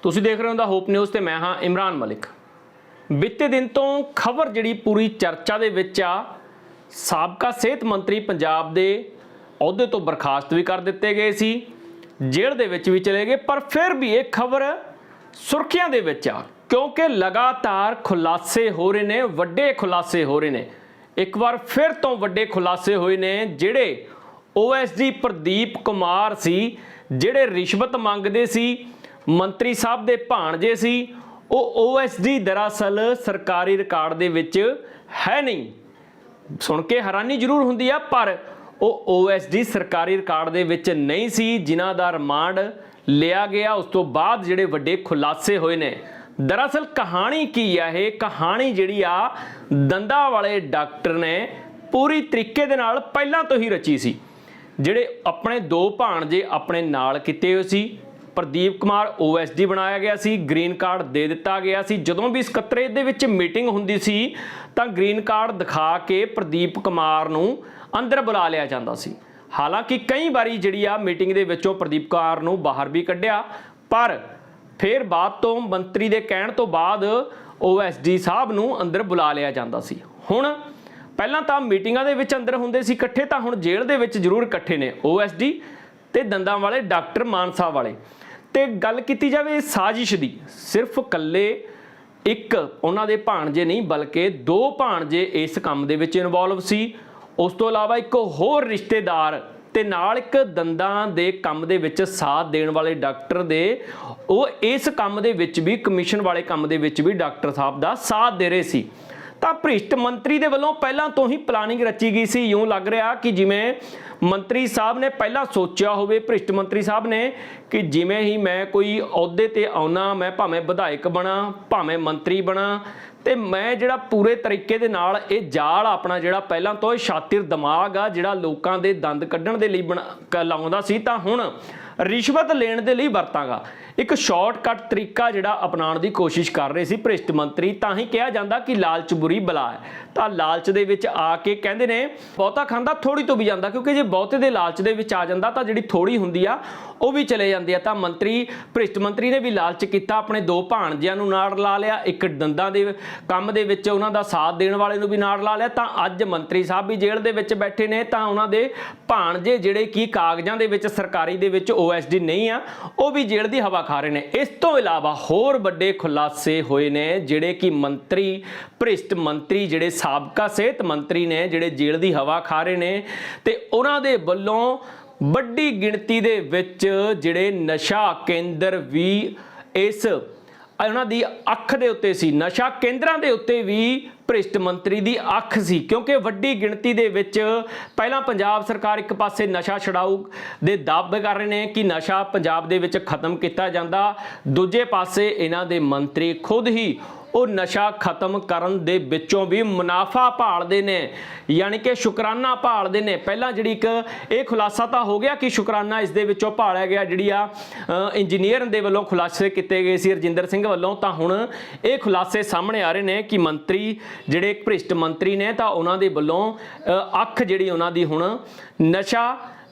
ਤੁਸੀਂ ਦੇਖ ਰਹੇ ਹੋ ਦਾ ਹੋਪ ਨਿਊਜ਼ ਤੇ ਮੈਂ ਹਾਂ ਇਮਰਾਨ ਮਲਿਕ। ਬੀਤੇ ਦਿਨ ਤੋਂ ਖਬਰ ਜਿਹੜੀ ਪੂਰੀ ਚਰਚਾ ਦੇ ਵਿੱਚ ਆ, ਸਾਬਕਾ ਸਿਹਤ ਮੰਤਰੀ ਪੰਜਾਬ ਦੇ ਅਹੁਦੇ ਤੋਂ ਬਰਖਾਸਤ ਵੀ ਕਰ ਦਿੱਤੇ ਗਏ ਸੀ, ਜੇਲ੍ਹ ਦੇ ਵਿੱਚ ਵੀ ਚਲੇ ਗਏ, ਪਰ ਫਿਰ ਵੀ ਇਹ ਖਬਰ ਸੁਰਖੀਆਂ ਦੇ ਵਿੱਚ ਆ ਕਿਉਂਕਿ ਲਗਾਤਾਰ ਖੁਲਾਸੇ ਹੋ ਰਹੇ ਨੇ, ਵੱਡੇ ਖੁਲਾਸੇ ਹੋ ਰਹੇ ਨੇ। ਇੱਕ ਵਾਰ ਫਿਰ ਤੋਂ ਵੱਡੇ ਖੁਲਾਸੇ ਹੋਏ ਨੇ। ਜਿਹੜੇ OSD ਪ੍ਰਦੀਪ ਕੁਮਾਰ ਸੀ, ਜਿਹੜੇ ਰਿਸ਼ਵਤ ਮੰਗਦੇ ਸੀ, ਮੰਤਰੀ ਸਾਹਿਬ ਦੇ ਭਾਣਜੇ ਸੀ, ਉਹ OSD ਦਰਅਸਲ ਸਰਕਾਰੀ ਰਿਕਾਰਡ ਦੇ ਵਿੱਚ ਹੈ ਨਹੀਂ। ਸੁਣ ਕੇ ਹੈਰਾਨੀ ਜ਼ਰੂਰ ਹੁੰਦੀ ਆ, ਪਰ ਉਹ OSD ਸਰਕਾਰੀ ਰਿਕਾਰਡ ਦੇ ਵਿੱਚ ਨਹੀਂ ਸੀ, ਜਿਨ੍ਹਾਂ ਦਾ ਰਿਮਾਂਡ ਲਿਆ ਗਿਆ। ਉਸ ਤੋਂ ਬਾਅਦ ਜਿਹੜੇ ਵੱਡੇ ਖੁਲਾਸੇ ਹੋਏ ਨੇ। ਦਰਅਸਲ ਕਹਾਣੀ ਕੀ ਆ? ਇਹ ਕਹਾਣੀ ਜਿਹੜੀ ਆ ਦੰਦਾਂ ਵਾਲੇ ਡਾਕਟਰ ਨੇ ਪੂਰੀ ਤਰੀਕੇ ਦੇ ਨਾਲ ਪਹਿਲਾਂ ਤੋਂ ਹੀ ਰਚੀ ਸੀ। ਜਿਹੜੇ ਆਪਣੇ ਦੋ ਭਾਣਜੇ ਆਪਣੇ ਨਾਲ ਕੀਤੇ ਹੋਏ ਸੀ। ਪ੍ਰਦੀਪ ਕੁਮਾਰ OSD ਬਣਾਇਆ ਗਿਆ ਸੀ, ਗ੍ਰੀਨ ਕਾਰਡ ਦੇ ਦਿੱਤਾ ਗਿਆ ਸੀ। ਜਦੋਂ ਵੀ ਸਕੱਤਰੇਤ ਦੇ ਵਿੱਚ ਮੀਟਿੰਗ ਹੁੰਦੀ ਸੀ ਤਾਂ ਗ੍ਰੀਨ ਕਾਰਡ ਦਿਖਾ ਕੇ ਪ੍ਰਦੀਪ ਕੁਮਾਰ ਨੂੰ ਅੰਦਰ ਬੁਲਾ ਲਿਆ ਜਾਂਦਾ ਸੀ। ਹਾਲਾਂਕਿ ਕਈ ਵਾਰੀ ਜਿਹੜੀ ਆ ਮੀਟਿੰਗ ਦੇ ਵਿੱਚੋਂ ਪ੍ਰਦੀਪ ਕੁਮਾਰ ਨੂੰ ਬਾਹਰ ਵੀ ਕੱਢਿਆ, ਪਰ ਫਿਰ ਬਾਅਦ ਤੋਂ ਮੰਤਰੀ ਦੇ ਕਹਿਣ ਤੋਂ ਬਾਅਦ OSD ਸਾਹਿਬ ਨੂੰ ਅੰਦਰ ਬੁਲਾ ਲਿਆ ਜਾਂਦਾ ਸੀ। ਹੁਣ ਪਹਿਲਾਂ ਤਾਂ ਮੀਟਿੰਗਾਂ ਦੇ ਵਿੱਚ ਅੰਦਰ ਹੁੰਦੇ ਸੀ ਇਕੱਠੇ, ਤਾਂ ਹੁਣ ਜੇਲ੍ਹ ਦੇ ਵਿੱਚ ਜ਼ਰੂਰ ਇਕੱਠੇ ਨੇ OSD ਤੇ ਦੰਦਾਂ ਵਾਲੇ ਡਾਕਟਰ ਮਾਨਸਾ ਵਾਲੇ। ਤੇ ਗੱਲ ਕੀਤੀ ਜਾਵੇ ਸਾਜ਼ਿਸ਼ ਦੀ, ਸਿਰਫ ਇਕੱਲੇ ਇੱਕ ਉਹਨਾਂ ਦੇ ਭਾਣਜੇ ਨਹੀਂ ਬਲਕਿ ਦੋ ਭਾਣਜੇ ਇਸ ਕੰਮ ਦੇ ਵਿੱਚ ਇਨਵੋਲਵ ਸੀ। ਉਸ ਤੋਂ ਇਲਾਵਾ ਇੱਕ ਹੋਰ ਰਿਸ਼ਤੇਦਾਰ ਤੇ ਨਾਲ ਇੱਕ ਦੰਦਾਂ ਦੇ ਕੰਮ ਦੇ ਵਿੱਚ ਸਾਥ ਦੇਣ ਵਾਲੇ ਡਾਕਟਰ ਦੇ, ਉਹ ਇਸ ਕੰਮ ਦੇ ਵਿੱਚ ਵੀ, ਕਮਿਸ਼ਨ ਵਾਲੇ ਕੰਮ ਦੇ ਵਿੱਚ ਵੀ ਡਾਕਟਰ ਸਾਹਿਬ ਦਾ ਸਾਥ ਦੇ ਰਹੇ ਸੀ। ਤਾਂ ਭ੍ਰਿਸ਼ਟ ਮੰਤਰੀ ਦੇ ਵੱਲੋਂ ਪਹਿਲਾਂ ਤੋਂ ਹੀ ਪਲਾਨਿੰਗ ਰਚੀ ਗਈ ਸੀ। ਇਉਂ ਲੱਗ ਰਿਹਾ ਕਿ ਜਿਵੇਂ ਮੰਤਰੀ ਸਾਹਿਬ ਨੇ ਪਹਿਲਾਂ ਸੋਚਿਆ ਹੋਵੇ, ਭ੍ਰਿਸ਼ਟ ਮੰਤਰੀ ਸਾਹਿਬ ਨੇ, ਕਿ ਜਿਵੇਂ ਹੀ ਮੈਂ ਕੋਈ ਅਹੁਦੇ ਤੇ ਆਉਣਾ, ਮੈਂ ਭਾਵੇਂ ਵਿਧਾਇਕ ਬਣਾ ਭਾਵੇਂ ਮੰਤਰੀ ਬਣਾ, ਤੇ ਮੈਂ ਜਿਹੜਾ ਪੂਰੇ ਤਰੀਕੇ ਦੇ ਨਾਲ ਇਹ ਜਾਲ ਆਪਣਾ ਜਿਹੜਾ ਪਹਿਲਾਂ ਤੋਂ ਸ਼ਾਤਿਰ ਦਿਮਾਗ ਆ, ਜਿਹੜਾ ਲੋਕਾਂ ਦੇ ਦੰਦ ਕੱਢਣ ਦੇ ਲਈ ਲਾਉਂਦਾ ਸੀ, ਤਾਂ ਹੁਣ ਰਿਸ਼ਵਤ ਲੈਣ ਦੇ ਲਈ ਵਰਤਾਂਗਾ। ਇੱਕ ਸ਼ਾਰਟਕਟ ਤਰੀਕਾ ਜਿਹੜਾ ਅਪਣਾਉਣ ਦੀ ਕੋਸ਼ਿਸ਼ ਕਰ ਰਹੇ ਸੀ ਭ੍ਰਿਸ਼ਟ ਮੰਤਰੀ। ਤਾਂ ਹੀ ਕਿਹਾ ਜਾਂਦਾ ਕਿ ਲਾਲਚ ਬੁਰੀ ਬਲਾ ਹੈ। ਤਾਂ ਲਾਲਚ ਦੇ ਵਿੱਚ ਆ ਕੇ ਕਹਿੰਦੇ ਨੇ ਬਹੁਤਾ ਖਾਂਦਾ ਥੋੜੀ ਤੋਂ ਵੀ ਜਾਂਦਾ, ਕਿਉਂਕਿ ਜੇ ਬਹੁਤੇ ਦੇ ਲਾਲਚ ਦੇ ਵਿੱਚ ਆ ਜਾਂਦਾ ਤਾਂ ਜਿਹੜੀ ਥੋੜੀ ਹੁੰਦੀ ਆ ਉਹ ਵੀ ਚਲੇ ਜਾਂਦੀ ਆ। ਤਾਂ ਭ੍ਰਿਸ਼ਟ ਮੰਤਰੀ ਨੇ ਵੀ ਲਾਲਚ ਕੀਤਾ, ਆਪਣੇ ਦੋ ਭਾਣਜਿਆਂ ਨੂੰ ਨਾਲ ਲਾ ਲਿਆ, ਇੱਕ ਦੰਦਾਂ ਦੇ ਕੰਮ ਦੇ ਵਿੱਚ ਉਹਨਾਂ ਦਾ ਸਾਥ ਦੇਣ ਵਾਲੇ ਨੂੰ ਵੀ ਨਾਲ ਲਾ ਲਿਆ। ਤਾਂ ਅੱਜ ਮੰਤਰੀ ਸਾਹਿਬ ਵੀ ਜੇਲ੍ਹ ਦੇ ਵਿੱਚ ਬੈਠੇ ਨੇ, ਤਾਂ ਉਹਨਾਂ ਦੇ ਭਾਣਜੇ ਜਿਹੜੇ ਕਿ ਕਾਗਜ਼ਾਂ ਦੇ ਵਿੱਚ ਸਰਕਾਰੀ ਦੇ ਵਿੱਚ OSD ਨਹੀਂ ਆ, ਉਹ ਵੀ ਜੇਲ੍ਹ ਦੀ ਹਵਾ ਖਾ ਰਹੇ ਨੇ। ਇਸ ਤੋਂ ਇਲਾਵਾ ਹੋਰ ਵੱਡੇ ਖੁਲਾਸੇ ਹੋਏ ਨੇ, ਜਿਹੜੇ ਕਿ ਮੰਤਰੀ, ਭ੍ਰਿਸ਼ਟ ਮੰਤਰੀ, ਜਿਹੜੇ ਸਾਬਕਾ ਸਿਹਤ ਮੰਤਰੀ ਨੇ, ਜਿਹੜੇ ਜੇਲ੍ਹ ਦੀ ਹਵਾ ਖਾ ਰਹੇ ਨੇ, ਤੇ ਉਹਨਾਂ ਦੇ ਵੱਲੋਂ ਵੱਡੀ ਗਿਣਤੀ ਦੇ ਵਿੱਚ ਜਿਹੜੇ ਨਸ਼ਾ ਕੇਂਦਰ ਵੀ ਇਸ ਉਹਨਾਂ ਦੀ ਅੱਖ ਦੇ ਉੱਤੇ ਸੀ। ਨਸ਼ਾ ਕੇਂਦਰਾਂ ਦੇ ਉੱਤੇ ਵੀ ਭ੍ਰਿਸ਼ਟ ਮੰਤਰੀ ਦੀ ਅੱਖ ਸੀ, ਕਿਉਂਕਿ ਵੱਡੀ ਗਿਣਤੀ ਦੇ ਵਿੱਚ ਪਹਿਲਾਂ ਪੰਜਾਬ ਸਰਕਾਰ ਇੱਕ ਪਾਸੇ ਨਸ਼ਾ ਛਡਾਊ ਦੇ ਦਾਅਵੇ ਕਰ ਰਹੇ ਨੇ ਕਿ ਨਸ਼ਾ ਪੰਜਾਬ ਦੇ ਵਿੱਚ ਖਤਮ ਕੀਤਾ ਜਾਂਦਾ, ਦੂਜੇ ਪਾਸੇ ਇਹਨਾਂ ਦੇ ਮੰਤਰੀ ਖੁਦ ਹੀ ਉਹ ਨਸ਼ਾ ਖਤਮ ਕਰਨ ਦੇ ਵਿੱਚੋਂ ਵੀ ਮੁਨਾਫਾ ਭਾਲਦੇ ਨੇ, ਯਾਨੀ ਕਿ ਸ਼ੁਕਰਾਨਾ ਭਾਲਦੇ ਨੇ। ਪਹਿਲਾਂ ਜਿਹੜੀ ਇੱਕ ਇਹ ਖੁਲਾਸਾ ਤਾਂ ਹੋ ਗਿਆ ਕਿ ਸ਼ੁਕਰਾਨਾ ਇਸ ਦੇ ਵਿੱਚੋਂ ਭਾਲਿਆ ਗਿਆ, ਜਿਹੜੀ ਆ ਇੰਜੀਨੀਅਰ ਦੇ ਵੱਲੋਂ ਖੁਲਾਸੇ ਕੀਤੇ ਗਏ ਸੀ ਰਜਿੰਦਰ ਸਿੰਘ ਵੱਲੋਂ। ਤਾਂ ਹੁਣ ਇਹ ਖੁਲਾਸੇ ਸਾਹਮਣੇ ਆ ਰਹੇ ਨੇ ਕਿ ਮੰਤਰੀ ਜਿਹੜੇ ਭ੍ਰਿਸ਼ਟ ਮੰਤਰੀ ਨੇ, ਤਾਂ ਉਹਨਾਂ ਦੇ ਵੱਲੋਂ ਅੱਖ ਜਿਹੜੀ ਉਹਨਾਂ ਦੀ ਹੁਣ ਨਸ਼ਾ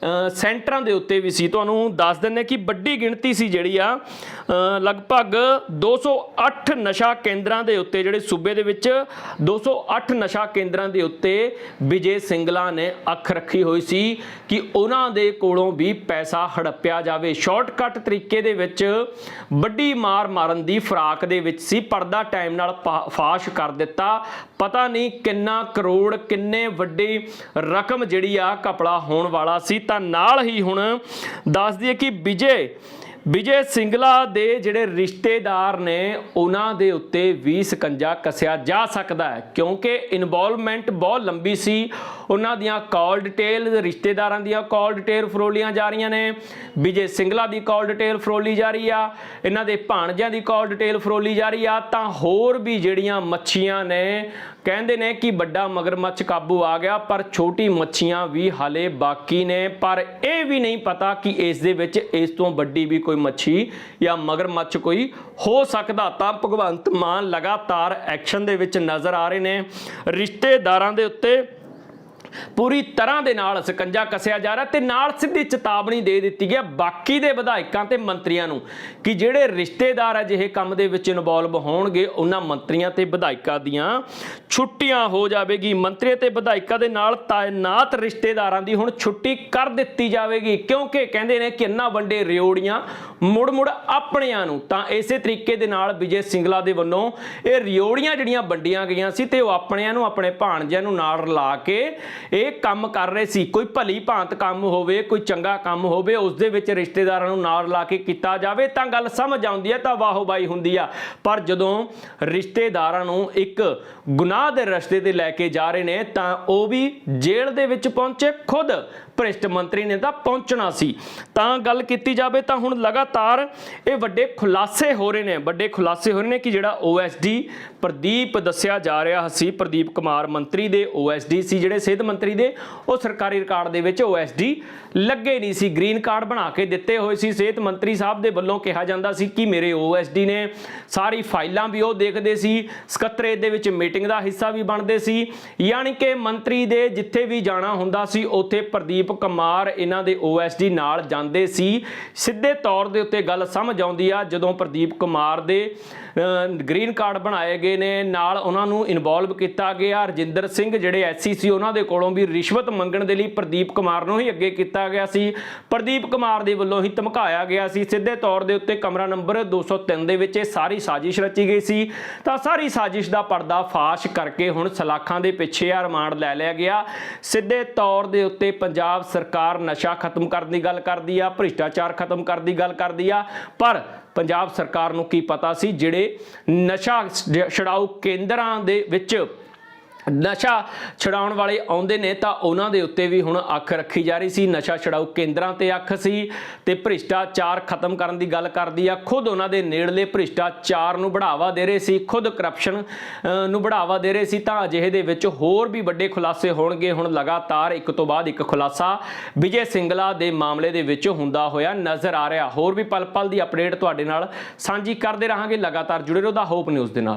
ਸੈਂਟਰਾਂ ਦੇ ਉੱਤੇ ਵੀ ਸੀ। ਤੁਹਾਨੂੰ ਦੱਸ ਦਿੰਦੇ ਕਿ ਵੱਡੀ ਗਿਣਤੀ ਸੀ ਜਿਹੜੀ ਆ, ਲਗਭਗ 208 ਨਸ਼ਾ ਕੇਂਦਰਾਂ ਦੇ ਉੱਤੇ, ਜਿਹੜੇ ਸੂਬੇ ਦੇ ਵਿੱਚ 208 ਨਸ਼ਾ ਕੇਂਦਰਾਂ ਦੇ ਉੱਤੇ ਵਿਜੇ ਸਿੰਗਲਾ ਨੇ ਅੱਖ ਰੱਖੀ ਹੋਈ ਸੀ ਕਿ ਉਹਨਾਂ ਦੇ ਕੋਲੋਂ ਵੀ ਪੈਸਾ ਹੜੱਪਿਆ ਜਾਵੇ। ਸ਼ਾਰਟਕਟ ਤਰੀਕੇ ਦੇ ਵਿੱਚ ਵੱਡੀ ਮਾਰ ਮਾਰਨ ਦੀ ਫਰਾਕ ਦੇ ਵਿੱਚ ਸੀ, ਪਰਦਾ ਟਾਈਮ ਨਾਲ ਫਾਸ਼ ਕਰ ਦਿੱਤਾ। ਪਤਾ ਨਹੀਂ ਕਿੰਨਾ ਕਰੋੜ, ਕਿੰਨੇ ਵੱਡੀ ਰਕਮ ਜਿਹੜੀ ਆ ਘਪਲਾ ਹੋਣ ਵਾਲਾ ਸੀ। ਤਾਂ ਨਾਲ ਹੀ ਹੁਣ ਦੱਸ ਦਈਏ ਕਿ ਵਿਜੇ ਸਿੰਗਲਾ ਦੇ ਜਿਹੜੇ ਰਿਸ਼ਤੇਦਾਰ ਨੇ, ਉਹਨਾਂ ਦੇ ਉੱਤੇ ਵੀ ਸਕੰਜਾ ਕੱਸਿਆ ਜਾ ਸਕਦਾ ਹੈ, ਕਿਉਂਕਿ ਇਨਵੋਲਵਮੈਂਟ ਬਹੁਤ ਲੰਬੀ ਸੀ। ਉਹਨਾਂ ਦੀਆਂ ਕਾਲ ਡਿਟੇਲ, ਰਿਸ਼ਤੇਦਾਰਾਂ ਦੀਆਂ ਕਾਲ ਡਿਟੇਲ ਫਰੋਲੀਆਂ ਜਾ ਰਹੀਆਂ ਨੇ, ਵਿਜੇ ਸਿੰਗਲਾ ਦੀ ਕਾਲ ਡਿਟੇਲ ਫਰੋਲੀ ਜਾ ਰਹੀ ਆ, ਇਹਨਾਂ ਦੇ ਭਾਣਜਿਆਂ ਦੀ ਕਾਲ ਡਿਟੇਲ ਫਰੋਲੀ ਜਾ ਰਹੀ ਆ। ਤਾਂ ਹੋਰ ਵੀ ਜਿਹੜੀਆਂ ਮੱਛੀਆਂ ਨੇ, ਕਹਿੰਦੇ ਨੇ ਕਿ ਵੱਡਾ ਮਗਰਮੱਛ ਕਾਬੂ ਆ ਗਿਆ, ਪਰ ਛੋਟੀ ਮੱਛੀਆਂ ਵੀ ਹਾਲੇ ਬਾਕੀ ਨੇ। ਪਰ ਇਹ ਵੀ ਨਹੀਂ ਪਤਾ ਕਿ ਇਸ ਦੇ ਵਿੱਚ ਇਸ ਤੋਂ ਵੱਡੀ ਵੀ ਕੋਈ ਮੱਛੀ ਜਾਂ ਮਗਰਮੱਛ ਕੋਈ ਹੋ ਸਕਦਾ। ਤਾਂ ਭਗਵੰਤ ਮਾਨ ਲਗਾਤਾਰ ਐਕਸ਼ਨ ਦੇ ਵਿੱਚ ਨਜ਼ਰ ਆ ਰਹੇ ਨੇ ਰਿਸ਼ਤੇਦਾਰਾਂ ਦੇ ਉੱਤੇ। ਪੂਰੀ ਤਰ੍ਹਾਂ ਦੇ ਨਾਲ ਸਕੰਜਾ ਕੱਸਿਆ ਜਾ ਰਿਹਾ ਤੇ ਨਾਲ ਸਿੱਧੀ ਚੇਤਾਵਨੀ ਦੇ ਦਿੱਤੀ ਗਈ ਬਾਕੀ ਦੇ ਵਿਧਾਇਕਾਂ ਤੇ ਮੰਤਰੀਆਂ ਨੂੰ ਕਿ ਜਿਹੜੇ ਰਿਸ਼ਤੇਦਾਰ ਅਜਿਹੇ ਕੰਮ ਦੇ ਵਿੱਚ ਇਨਵੋਲਵ ਹੋਣਗੇ ਉਹਨਾਂ ਮੰਤਰੀਆਂ ਤੇ ਵਿਧਾਇਕਾਂ ਦੀਆਂ ਛੁੱਟੀਆਂ ਹੋ ਜਾਵੇਗੀ। ਮੰਤਰੀ ਤੇ ਵਿਧਾਇਕਾਂ ਦੇ ਨਾਲ ਤਾਇਨਾਤ ਰਿਸ਼ਤੇਦਾਰਾਂ ਦੀ ਹੁਣ ਛੁੱਟੀ ਕਰ ਦਿੱਤੀ ਜਾਵੇਗੀ ਕਿਉਂਕਿ ਕਹਿੰਦੇ ਨੇ ਕਿ ਇੰਨਾ ਵੰਡੇ ਰਿਓੜੀਆਂ ਮੁੜ ਆਪਣਿਆਂ ਨੂੰ। ਤਾਂ ਇਸੇ ਤਰੀਕੇ ਦੇ ਨਾਲ ਵਿਜੇ ਸਿੰਗਲਾ ਦੇ ਵੱਲੋਂ ਇਹ ਰਿਓੜੀਆਂ ਜਿਹੜੀਆਂ ਵੰਡੀਆਂ ਗਈਆਂ ਸੀ ਤੇ ਉਹ ਆਪਣਿਆਂ ਨੂੰ ਆਪਣੇ ਭਾਣਜਿਆਂ ਨੂੰ ਨਾਲ ਰਲਾ ਕੇ ਇਹ ਕੰਮ ਕਰ ਰਹੇ ਸੀ। ਕੋਈ ਭਲੀ ਭਾਂਤ ਕੰਮ ਹੋਵੇ, ਕੋਈ ਚੰਗਾ ਕੰਮ ਹੋਵੇ, ਉਸ ਦੇ ਵਿੱਚ ਰਿਸ਼ਤੇਦਾਰਾਂ ਨੂੰ ਨਾਲ ਲਾ ਕੇ ਕੀਤਾ ਜਾਵੇ ਤਾਂ ਗੱਲ ਸਮਝ ਆਉਂਦੀ ਹੈ, ਤਾਂ ਵਾਹੋ-ਬਾਈ ਹੁੰਦੀ ਆ। ਪਰ ਜਦੋਂ ਰਿਸ਼ਤੇਦਾਰਾਂ ਨੂੰ ਇੱਕ ਗੁਨਾਹ ਦੇ ਰਸਤੇ ਤੇ ਲੈ ਕੇ ਜਾ ਰਹੇ ਨੇ ਤਾਂ ਉਹ ਵੀ ਜੇਲ੍ਹ ਦੇ ਵਿੱਚ ਪਹੁੰਚੇ, ਖੁਦ ਭ੍ਰਿਸ਼ਟ ਮੰਤਰੀ ਨੇ ਤਾਂ ਪਹੁੰਚਣਾ ਸੀ। ਤਾਂ ਗੱਲ ਕੀਤੀ ਜਾਵੇ ਤਾਂ ਹੁਣ ਲਗਾਤਾਰ ਇਹ ਵੱਡੇ ਖੁਲਾਸੇ ਹੋ ਰਹੇ ਨੇ ਕਿ ਜਿਹੜਾ OSD ਪ੍ਰਦੀਪ ਦੱਸਿਆ ਜਾ ਰਿਹਾ ਸੀ, ਪ੍ਰਦੀਪ ਕੁਮਾਰ ਮੰਤਰੀ ਦੇ OSD ਸੀ ਜਿਹੜੇ ਸਿਹਤ ਮੰਤਰੀ ਦੇ, ਉਹ ਸਰਕਾਰੀ ਰਿਕਾਰਡ ਦੇ ਵਿੱਚ OSD ਲੱਗੇ ਨਹੀਂ ਸੀ, ਗ੍ਰੀਨ ਕਾਰਡ ਬਣਾ ਕੇ ਦਿੱਤੇ ਹੋਏ ਸੀ। ਸਿਹਤ ਮੰਤਰੀ ਸਾਹਿਬ ਦੇ ਵੱਲੋਂ ਕਿਹਾ ਜਾਂਦਾ ਸੀ ਕਿ ਮੇਰੇ OSD ਨੇ, ਸਾਰੀ ਫਾਈਲਾਂ ਵੀ ਉਹ ਦੇਖਦੇ ਸੀ, ਸਕੱਤਰੇਤ ਦੇ ਵਿੱਚ ਮੀਟਿੰਗ ਦਾ ਹਿੱਸਾ ਵੀ ਬਣਦੇ ਸੀ, ਯਾਨੀ ਕਿ ਮੰਤਰੀ ਦੇ ਜਿੱਥੇ ਵੀ ਜਾਣਾ ਹੁੰਦਾ ਸੀ ਉੱਥੇ ਪ੍ਰਦੀਪ ਕੁਮਾਰ ਇਹਨਾਂ ਦੇ OSD ਨਾਲ ਜਾਂਦੇ ਸੀ। ਸਿੱਧੇ ਤੌਰ ਦੇ ਉੱਤੇ ਗੱਲ ਸਮਝ ਆਉਂਦੀ ਆ ਜਦੋਂ ਪ੍ਰਦੀਪ ਕੁਮਾਰ ਦੇ ਗ੍ਰੀਨ ਕਾਰਡ ਬਣਾਏ ਗਏ ਨੇ, ਨਾਲ ਉਹਨਾਂ ਨੂੰ ਇਨਵੋਲਵ ਕੀਤਾ ਗਿਆ। ਰਜਿੰਦਰ ਸਿੰਘ ਜਿਹੜੇ SC ਸੀ ਉਹਨਾਂ ਦੇ ਕੋਲੋਂ ਵੀ ਰਿਸ਼ਵਤ ਮੰਗਣ ਦੇ ਲਈ ਪ੍ਰਦੀਪ ਕੁਮਾਰ ਨੂੰ ਹੀ ਅੱਗੇ ਕੀਤਾ ਗਿਆ ਸੀ, ਪ੍ਰਦੀਪ ਕੁਮਾਰ ਦੇ ਵੱਲੋਂ ਹੀ ਧਮਕਾਇਆ ਗਿਆ ਸੀ। ਸਿੱਧੇ ਤੌਰ ਦੇ ਉੱਤੇ ਕਮਰਾ ਨੰਬਰ 203 ਦੇ ਵਿੱਚ ਇਹ ਸਾਰੀ ਸਾਜ਼ਿਸ਼ ਰਚੀ ਗਈ ਸੀ। ਤਾਂ ਸਾਰੀ ਸਾਜ਼ਿਸ਼ ਦਾ ਪਰਦਾ ਫਾਸ਼ ਕਰਕੇ ਹੁਣ ਸਲਾਖਾਂ ਦੇ ਪਿੱਛੇ ਰਿਮਾਂਡ ਲੈ ਲਿਆ ਗਿਆ। ਸਿੱਧੇ ਤੌਰ ਦੇ ਉੱਤੇ ਪੰਜਾਬ ਸਰਕਾਰ ਨਸ਼ਾ ਖਤਮ ਕਰਨ ਦੀ ਗੱਲ ਕਰਦੀ ਆ, ਭ੍ਰਿਸ਼ਟਾਚਾਰ ਖਤਮ ਕਰਨ ਦੀ ਗੱਲ ਕਰਦੀ ਆ, ਪਰ ਪੰਜਾਬ ਸਰਕਾਰ ਨੂੰ ਕੀ ਪਤਾ ਸੀ ਜਿਹੜੇ ਨਸ਼ਾ ਛਡਾਊ ਕੇਂਦਰਾਂ ਦੇ ਵਿੱਚ ਨਸ਼ਾ ਛਡਾਉਣ ਵਾਲੇ ਆਉਂਦੇ ਨੇ ਤਾਂ ਉਹਨਾਂ ਦੇ ਉੱਤੇ ਵੀ ਹੁਣ ਅੱਖ ਰੱਖੀ ਜਾ ਰਹੀ ਸੀ। ਨਸ਼ਾ ਛਡਾਊ ਕੇਂਦਰਾਂ ਤੇ ਅੱਖ ਸੀ ਤੇ ਭ੍ਰਿਸ਼ਟਾਚਾਰ ਖਤਮ ਕਰਨ ਦੀ ਗੱਲ ਕਰਦੀ ਆ। ਖੁਦ ਉਹਨਾਂ ਦੇ ਨੇੜਲੇ ਭ੍ਰਿਸ਼ਟਾਚਾਰ ਨੂੰ ਬੜਾਵਾ ਦੇ ਰਹੇ ਸੀ, ਖੁਦ ਕਰਪਸ਼ਨ ਨੂੰ ਬੜਾਵਾ ਦੇ ਰਹੇ ਸੀ। ਤਾਂ ਅਜਿਹੇ ਦੇ ਵਿੱਚ ਹੋਰ ਵੀ ਵੱਡੇ ਖੁਲਾਸੇ ਹੋਣਗੇ। ਹੁਣ ਲਗਾਤਾਰ ਇੱਕ ਤੋਂ ਬਾਅਦ ਇੱਕ ਖੁਲਾਸਾ ਵਿਜੇ ਸਿੰਗਲਾ ਦੇ ਮਾਮਲੇ ਦੇ ਵਿੱਚ ਹੁੰਦਾ ਹੋਇਆ ਨਜ਼ਰ ਆ ਰਿਹਾ। ਹੋਰ ਵੀ ਪਲ ਪਲ ਦੀ ਅਪਡੇਟ ਤੁਹਾਡੇ ਨਾਲ ਸਾਂਝੀ ਕਰਦੇ ਰਹਾਂਗੇ। ਲਗਾਤਾਰ ਜੁੜੇ ਰਹੋ ਦਾ ਹੋਪ ਨਿਊਜ਼ ਦੇ ਨਾਲ।